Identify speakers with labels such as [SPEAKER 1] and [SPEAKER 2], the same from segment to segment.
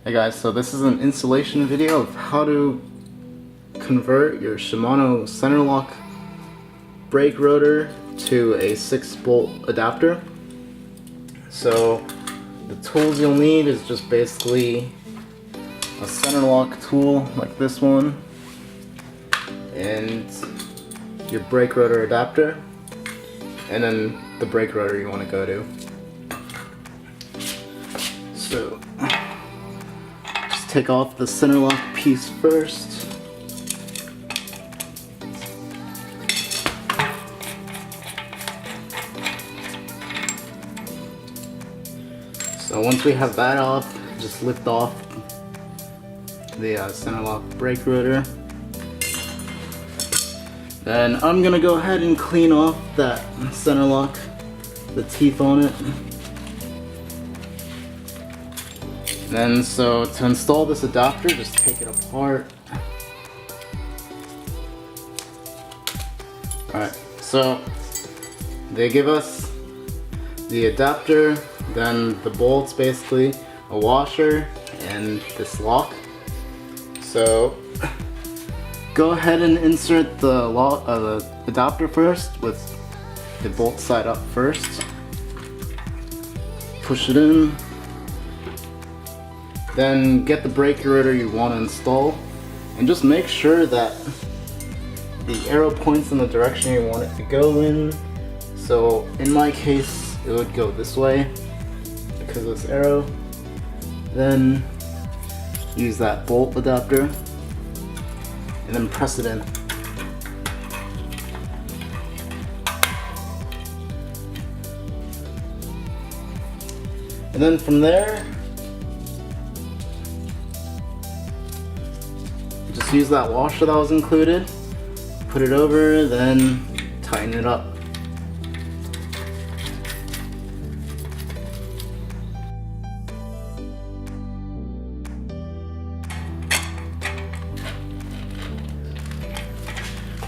[SPEAKER 1] Hey guys, so this is an installation video of how to convert your Shimano Centerlock brake rotor to a 6-bolt adapter. So the tools you'll need is just basically a Centerlock tool like this one and your brake rotor adapter, and then the brake rotor you want to go to. So just take off the Centerlock piece first. So once we have that off, just lift off the Centerlock brake rotor. Then I'm gonna go ahead and clean off that Centerlock, the teeth on it. Then so to install this adapter, just take it apart. Alright, so they give us the adapter, then the bolts, basically a washer, and this lock. So go ahead and insert the adapter first with the bolt side up first. Push it in. Then get the brake rotor you want to install, and just make sure that the arrow points in the direction you want it to go in. So in my case, it would go this way because of this arrow. Then use that bolt adapter and then press it in. And then from there, just use that washer that was included, put it over, then tighten it up.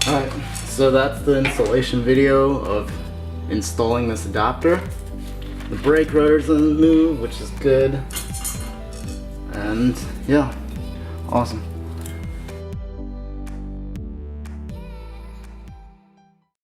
[SPEAKER 1] Alright, so that's the installation video of installing this adapter. The brake rotor doesn't move, which is good. And yeah, awesome.